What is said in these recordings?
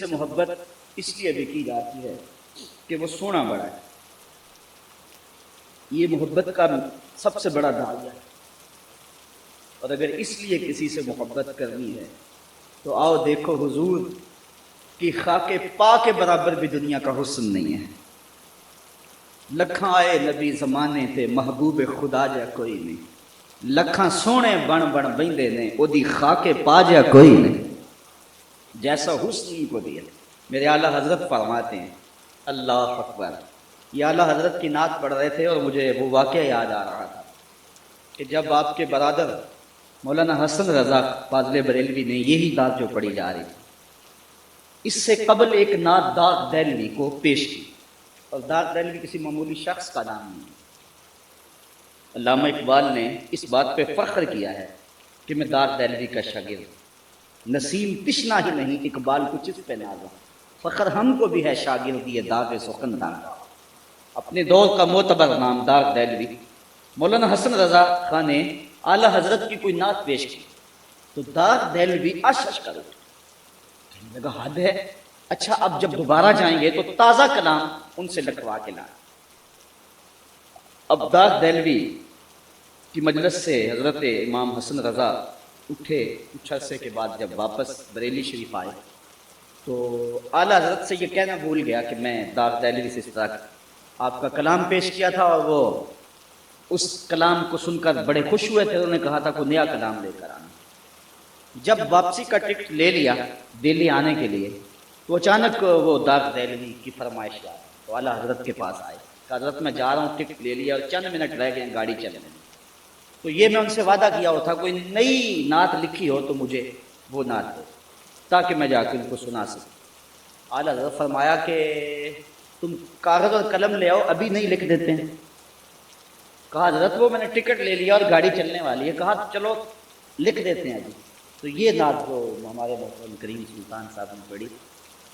سے محبت اس لیے بھی کی جاتی ہے کہ وہ سونا بڑا ہے. یہ محبت کا سب سے بڑا دعویٰ ہے. اور اگر اس لیے کسی سے محبت کرنی ہے تو آؤ دیکھو حضور کی خاک پا کے برابر بھی دنیا کا حسن نہیں ہے. لکھاں آئے نبی زمانے تے محبوب خدا جا کوئی نہیں. لکھاں سونے بن بن بندے نے او دی خاک پا جا کوئی نہیں. جیسا حسن کو دیا. میرے اعلیٰ حضرت فرماتے ہیں اللہ اکبر. یہ اعلیٰ حضرت کی نعت پڑھ رہے تھے اور مجھے وہ واقعہ یاد آ رہا تھا کہ جب آپ کے برادر مولانا حسن رضا فاضل بریلوی نے یہی نعت جو پڑھی جا رہی تھی، اس سے قبل ایک نعت داغ دہلوی کو پیش کی. اور داغ دہلوی کسی معمولی شخص کا نام نہیں. علامہ اقبال نے اس بات پہ فخر کیا ہے کہ میں داغ دہلوی کا شاگرد. نسیم تشنا ہی نہیں اقبال کو چس پہ نازا. فخر ہم کو بھی ہے شاگردی یہ داغ سخندان. اپنے دور کا معتبر نام داغ دہلوی. مولانا حسن رضا خان نے اعلیٰ حضرت کی کوئی نعت پیش کی تو داغ دہلوی اشش کر اٹھے. کہنے لگا حد ہے. اچھا اب جب دوبارہ جائیں گے تو تازہ کلام ان سے لکھوا کے لائیں. اب داغ دہلوی کی مجلس سے حضرت امام حسن رضا اٹھے. کچھ عرصے کے بعد جب واپس بریلی شریف آئے تو اعلیٰ حضرت سے یہ کہنا بھول گیا کہ میں داغ دہلوی سے اس طرح آپ کا کلام پیش کیا تھا اور وہ اس کلام کو سن کر بڑے خوش ہوئے تھے. انہوں نے کہا تھا کوئی نیا کلام لے کر آنا. جب واپسی کا ٹکٹ لے لیا دلی آنے کے لیے تو اچانک وہ داغ دہلوی کی فرمائش آئی تو اعلیٰ حضرت کے پاس آئے. حضرت میں جا رہا ہوں, ٹکٹ لے لیا اور چند منٹ رہ گئے گاڑی چلنے میں. تو یہ میں ان سے وعدہ کیا ہوا تھا کوئی نئی نعت لکھی ہو تو مجھے وہ نعت دو تاکہ میں جا کے ان کو سنا سکوں. اعلیٰ حضرت فرمایا کہ تم کاغذ اور قلم لے آؤ, ابھی نہیں لکھ دیتے ہیں. کہا حضرت وہ میں نے ٹکٹ لے لیا اور گاڑی چلنے والی ہے. کہا چلو لکھ دیتے ہیں ابھی. تو یہ نعت جو ہمارے محترم کریم سلطان صاحب نے پڑھی,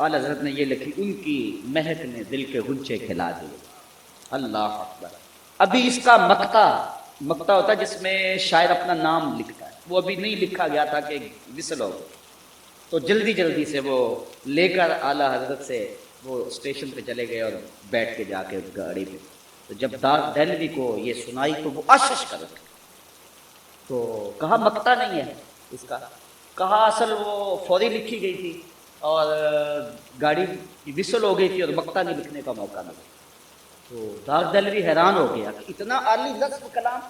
اعلیٰ حضرت نے یہ لکھی ان کی مہک نے دل کے غنچے کھلا دیے. اللہ اکبر. ابھی اس کا مقطع ہوتا ہے جس میں شاعر اپنا نام لکھتا ہے, وہ ابھی نہیں لکھا گیا تھا کہ وصل ہو. تو جلدی سے وہ لے کر اعلیٰ حضرت سے وہ اسٹیشن پہ چلے گئے اور بیٹھ کے جا کے گاڑی پہ. تو جب داغ دہلوی کو یہ سنائی تو وہ اشش کر اٹھے. تو کہا مقطع نہیں ہے اس کا. کہا اصل وہ فوری لکھی گئی تھی اور گاڑی کی وصل ہو گئی تھی اور مقطع نہیں لکھنے کا موقع ملا. تو داغ دہلوی حیران ہو گیا کہ اتنا عالی نظم کلام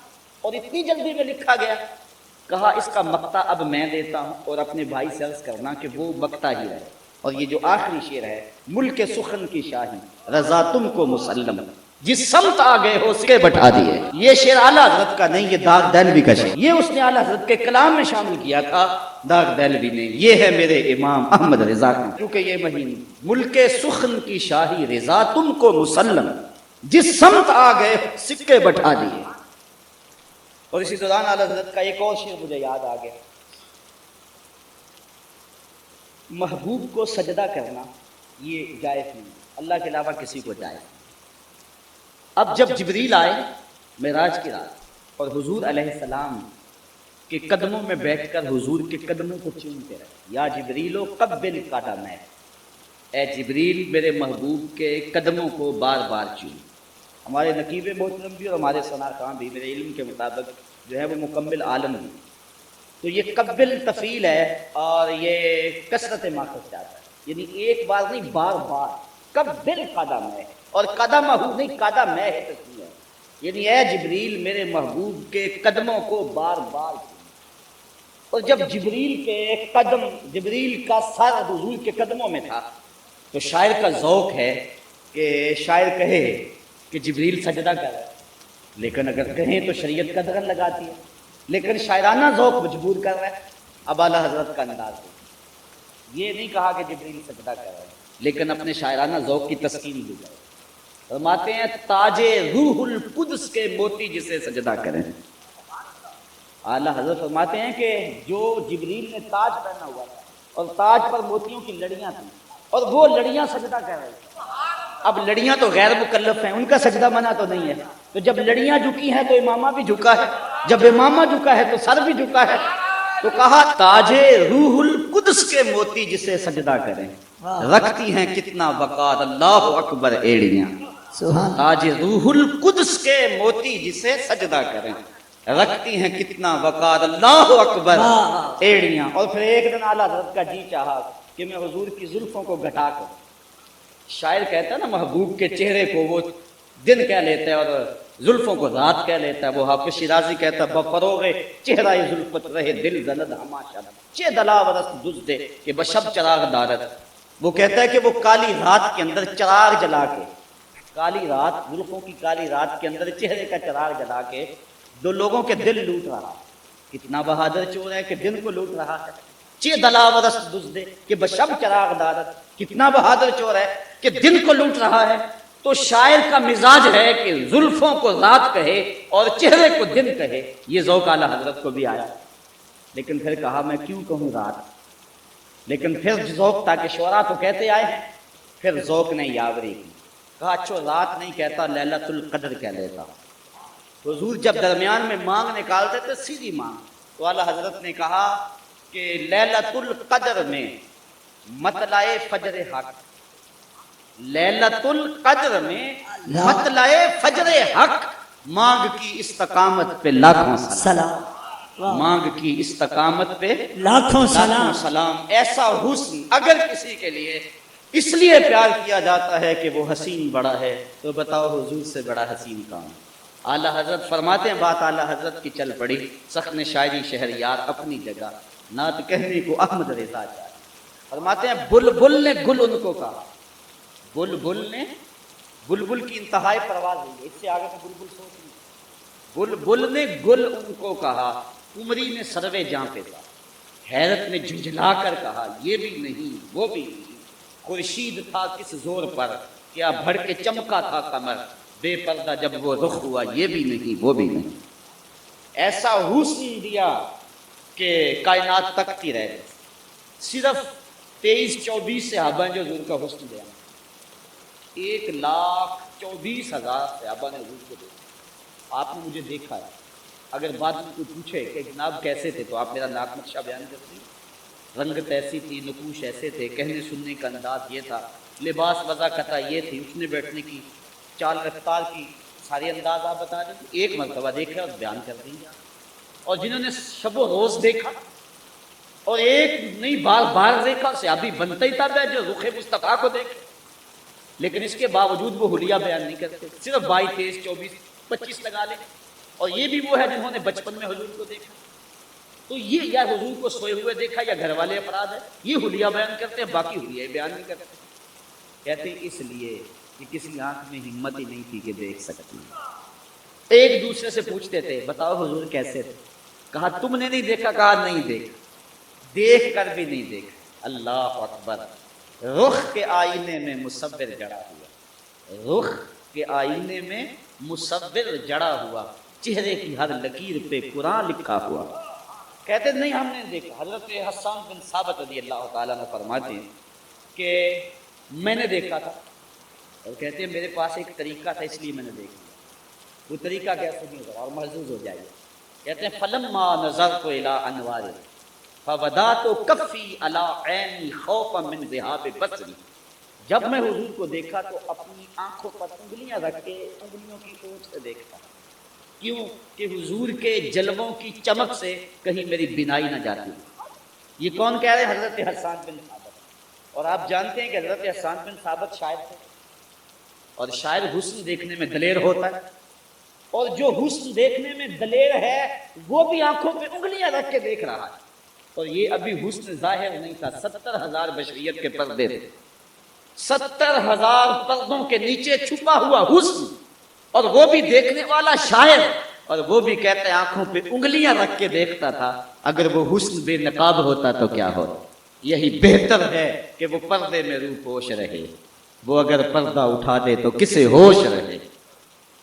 اور اتنی جلدی میں لکھا گیا. کہا اس کا مقطع اب میں دیتا ہوں اور اپنے بھائی سے عرض کرنا کہ وہ مقطع ہی رہے. اور یہ جو آخری شعر ہے, ملک سخن کی شاہی رضا تم کو مسلم, جس سمت آ گئے ہو سکے بٹھا دیے. یہ شعر اعلیٰ حضرت کا نہیں, یہ داغ دہلوی کا شعر. یہ اس نے اعلیٰ حضرت کے کلام میں شامل کیا تھا داغ دہلوی نے. یہ ہے میرے امام احمد رضا کا, کیونکہ یہ مہین ملک سخن کی شاہی رضا تم کو مسلم, جس سمت آ گئے سکے بٹھا دیے. اور اسی دوران اعلیٰ حضرت کا ایک اور شعر مجھے یاد آ گیا. محبوب کو سجدہ کرنا یہ جائز نہیں, اللہ کے علاوہ کسی کو جائز نہیں. اب جب جبریل آئے معراج کی رات اور حضور علیہ السلام کے قدموں میں بیٹھ کر حضور کے قدموں کو چومتے رہے, یا جبریل قبل قدمے, اے جبریل میرے محبوب کے قدموں کو بار بار چوم. ہمارے نقیب محترم بھی اور ہمارے ثنا خاں بھی میرے علم کے مطابق جو ہے وہ مکمل عالم بھی. تو یہ قبل تفعیل ہے اور یہ کثرت ماخذ جاتا ہے, یعنی ایک بار نہیں بار بار. قبل قدم ہے اور قدم نہیں قدم ہے, یعنی اے جبریل میرے محبوب کے قدموں کو بار بار. اور جب جبریل کے قدم, جبریل کا سر حضور کے قدموں میں تھا تو شاعر کا ذوق ہے کہ شاعر کہے کہ جبریل سجدہ کر رہا ہے, لیکن اگر کہیں تو شریعت کا دغن لگاتی ہے. لیکن شاعرانہ ذوق مجبور کر رہا ہے. اب اعلیٰ حضرت کا انداز ہے, یہ نہیں کہا کہ جبریل سجدہ کر رہا ہے, لیکن اپنے شاعرانہ ذوق کی تسکین دی جائے. فرماتے ہیں تاج روح القدس کے موتی جسے سجدہ کریں. اعلیٰ حضرت فرماتے ہیں کہ جو جبریل نے تاج پہنا ہوا تھا اور تاج پر موتیوں کی لڑیاں تھیں اور وہ لڑیاں سجدہ کر رہی تھیں. اب لڑیاں تو غیر مکلف ہیں, ان کا سجدہ منع تو نہیں ہے. تو جب لڑیاں جھکی ہیں تو امامہ بھی جھکا ہے, جب امامہ جھکا ہے تو سر بھی جھکا ہے. تو کہا تاج روح القدس کے موتی جسے سجدہ کریں. رکھتی ہیں کتنا وقار اللہ اکبر ایڑیاں، آج روح القدس کے موتی جسے سجدہ کریں، رکھتی ہیں کتنا وقار اللہ اکبر ایڑیاں۔ اور پھر ایک دن اعلیٰ حضرت کا جی چاہا کہ میں حضور کی زلفوں کو گھٹا کر، شاعر کہتا ہے نا محبوب کے چہرے کو وہ دن کہہ لیتا ہے اور زلفوں کو رات کہہ لیتا ہے، وہ حافظ شیرازی کہتا ہے بفروغ چہرہ زلفت رہے دل زند ہماشا چہ دلاورست دزدے کہ بشب چراغ دارت۔ وہ کہتا ہے کہ وہ کالی رات کے اندر چراغ جلا کے، کالی رات، زلفوں کی کالی رات کے اندر چہرے کا چراغ جلا کے دو لوگوں کے دل لوٹ رہا ہے۔ کتنا بہادر چور ہے کہ دل کو لوٹ رہا ہے، چہ دلاورست دزدے کہ بشب چراغ دارت، کتنا بہادر چور ہے کہ دل کو لوٹ رہا ہے۔ تو شاعر کا مزاج ہے کہ زلفوں کو رات کہے اور چہرے کو دن کہے، یہ ذوق اعلیٰ حضرت کو بھی آیا، لیکن پھر کہا میں کیوں کہوں رات، لیکن پھر ذوق تھا کہ شعراء تو کہتے آئے ہیں، پھر ذوق نے یاوری کی، کہا اچھا رات نہیں کہتا لیلۃ القدر کہہ لیتا۔ حضور جب درمیان میں مانگ نکالتے تھے سیدھی مانگ، تو اعلیٰ حضرت نے کہا کہ لیلۃ القدر میں مطلع فجر حق، لیلۃ القدر میں مطلع فجر حق، مانگ کی استقامت پہ لاکھوں سلام، مانگ کی استقامت پہ لاکھوں سلام۔ ایسا حسن اگر کسی کے لیے اس لیے پیار کیا جاتا ہے کہ وہ حسین بڑا ہے، تو بتاؤ حضور سے بڑا حسین کون؟ اعلیٰ حضرت فرماتے ہیں، بات اعلیٰ حضرت کی چل پڑی، سخن شاعری شہریار اپنی جگہ، نعت کہنے کو احمد رضا چاہے۔ فرماتے ہیں بلبل نے گل ان کو کہا، بلبل نے، بلبل کی انتہائی پرواز ہوئی ہے، اس سے آگے سے بلبل سوچ نہیں، بلبل نے گل ان کو کہا، عمری نے سروے جاں پہ تھا، حیرت نے جھنجھلا کر کہا یہ بھی نہیں وہ بھی نہیں، خورشید تھا کس زور پر کیا بھڑ کے چمکا تھا قمر، بے پردہ جب وہ رخ ہوا یہ بھی نہیں وہ بھی نہیں۔ ایسا حسن دیا کہ کائنات تکتی رہ گئی۔ صرف 23-24 صحابہ جو حضور کا حسن دیا، 1,24,000 صحابہ نے حضور کو دیکھا۔ آپ نے مجھے دیکھا ہے، اگر بعد میں کوئی پوچھے کہ جناب کیسے تھے تو آپ میرا ناک نقشہ بیان کرتی، رنگت ایسی تھی، نقوش ایسے تھے، کہنے سننے کا انداز یہ تھا، لباس وضاقتہ یہ تھی، اٹھنے بیٹھنے کی چال رفتار کی ساری انداز آپ بتا دیں، ایک مرتبہ دیکھا اور بیان کر دیں۔ اور جنہوں نے شب و روز دیکھا اور ایک نہیں بار بار دیکھا، صحابی بنتا ہی تھا جو رخ مصطفیٰ کو دیکھے، لیکن اس کے باوجود وہ حلیہ بیان نہیں کرتے، صرف 22، 23، 24، 25 لگا لیں۔ اور یہ بھی وہ ہے جنہوں نے بچپن میں حضور کو دیکھا، تو یہ یا حضور کو سوئے ہوئے دیکھا یا گھر والے افراد ہیں، یہ حلیہ بیان کرتے ہیں، باقی حلیہ بیان نہیں کرتے۔ کہتے ہیں اس لیے کہ کسی آنکھ میں ہمت ہی نہیں تھی کہ دیکھ سکتی۔ ایک دوسرے سے پوچھتے تھے بتاؤ حضور کیسے تھے، کہا تم نے نہیں دیکھا، کہا نہیں دیکھا، دیکھ کر بھی نہیں دیکھا۔ اللہ اکبر۔ رخ کے آئینے میں مصور جڑا ہوا، رخ کے آئینے میں مصور جڑا ہوا، چہرے کی ہر لکیر پہ قرآن لکھا ہوا۔ کہتے نہیں ہم نے دیکھا۔ حضرت حسان بن ثابت رضی اللہ تعالیٰ نے فرماتے ہیں کہ میں نے دیکھا تھا، اور کہتے ہیں میرے پاس ایک طریقہ تھا اس لیے میں نے دیکھا۔ وہ طریقہ کیسے نہیں ہوگا اور محظوظ ہو جائے گا۔ کہتے ہیں فلما نظرت الی انوار فودعت کفی علی عینی خوفا من ذہاب بصری، جب میں حضور کو دیکھا تو اپنی آنکھوں پر انگلیاں رکھ کے انگلیوں کی اونچ سے دیکھتا، کیوں کہ حضور کے جلووں کی چمک سے کہیں میری بینائی نہ جاتی۔ یہ کون کہہ رہے ہیں؟ حضرت حسان بن ثابت۔ اور آپ جانتے ہیں کہ حضرت حسان بن ثابت شاعر تھے، اور شاعر حسن دیکھنے میں دلیر ہوتا ہے، اور جو حسن دیکھنے میں دلیر ہے وہ بھی آنکھوں پہ انگلیاں رکھ کے دیکھ رہا ہے۔ اور یہ ابھی حسن ظاہر نہیں تھا، 70,000 بشریت کے پردے تھے، 70,000 پردوں کے نیچے چھپا ہوا حسن، اور وہ بھی دیکھنے والا شاعر، اور وہ بھی کہتے ہیں آنکھوں پہ انگلیاں رکھ کے دیکھتا تھا۔ اگر وہ حسن بے نقاب ہوتا تو کیا ہوتا؟ یہی بہتر ہے کہ وہ پردے میں روح پوش رہے، وہ اگر پردہ اٹھا دے تو کسے ہوش رہے۔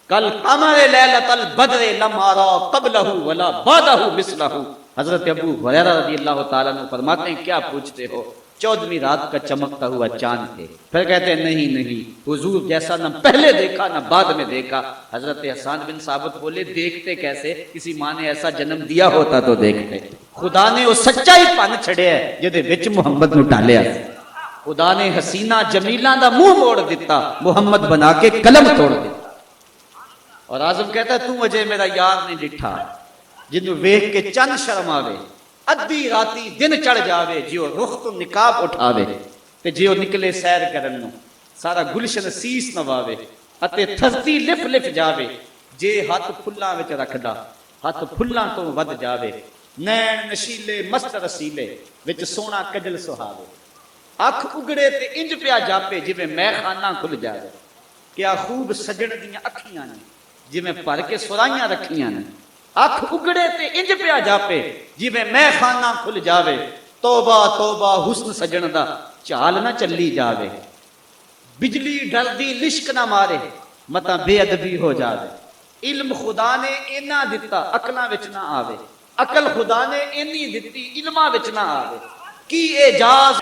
کل قمر لیلۃ البدر لم ارى قبلہ ولا بعدہ مثلہ، حضرت ابو ہریرہ رضی اللہ تعالیٰ عنہ فرماتے ہیں کیا پوچھتے ہو، 14ویں رات کا چمکتا ہوا چاند تھے۔ پھر کہتے ہیں نہیں حضور جیسا نہ پہلے دیکھا نہ بعد میں دیکھا۔ حضرت حسان بن ثابت بولے دیکھتے کیسے؟ کسی ماں نے ایسا جنم دیا ہوتا تو دیکھتے۔ خدا نے وہ سچائی پن چھڑیا ہے جدے وچ محمد نو ڈالیا۔ خدا نے حسینہ جمیلہ دا منہ موڑ دیتا، محمد بنا کے قلم توڑ دیتا۔ اور اعظم کہتا ہے تو مجھے میرا یار نہیں ڈٹھا جنوں ویکھ کے چند شرم آوے، ادھی راتی دن چڑھ جاوے، جیو رخ تو نقاب اٹھاوے تے جیو نکلے سیر کرن نو سارا گلشن سیس نواوے اتے دھرتی لف لف جاوے، جے ہاتھ پھلاں وچ رکھدا ہاتھ پھلاں تو ود جاوے، نین نشیلے مست رسیلے وچ سونا کجل سہاوے، اکھ اگڑے تے انج پیا جاپے جویں میں خانہ کھل جاوے، کیا خوب سجن دیاں اکھیاں نے جویں بھر کے سرائیاں رکھیاں نے، اکھ اگڑے تے انج پیا جاپے جویں میں خانہ کھل جاوے، توبہ توبہ حسن سجن دا چال نہ چلی جاوے، بجلی ڈردی لشک نہ مارے متا بے ادبی ہو جاوے، علم خدا نے اینا دتا عقلاں وچ نہ آوے، عقل خدا نے اینی دتی علماں وچ نہ آوے، کی اعجاز۔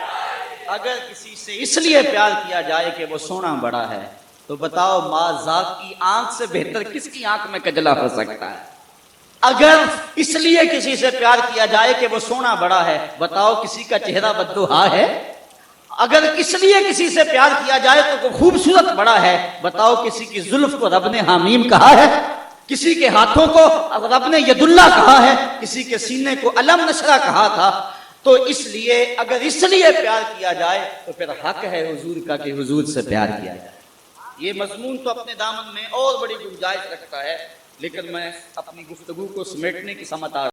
اگر کسی سے اس لیے پیار کیا جائے کہ وہ سونا بڑا ہے تو بتاؤ ماں ذات کی آنکھ سے بہتر کس کی آنکھ میں کجلا ہو سکتا ہے؟ اگر اس لیے کسی سے پیار کیا جائے کہ وہ سونا بڑا ہے، بتاؤ کسی کا چہرہ بددعا ہے؟ اگر اس لیے کسی سے پیار کیا جائے تو وہ خوبصورت بڑا ہے، بتاؤ کسی کی زلف کو رب نے حامیم کہا ہے؟ کسی کے ہاتھوں کو رب نے ید اللہ کہا ہے؟ کسی کے سینے کو علم نشرہ کہا تھا؟ تو اس لیے اگر اس لیے پیار کیا جائے تو پھر حق ہے حضور کا کہ حضور سے پیار کیا جائے۔ یہ مضمون تو اپنے دامن میں اور بڑی گنجائش رکھتا ہے، لیکن میں اپنی گفتگو کو سمیٹنے کی سمت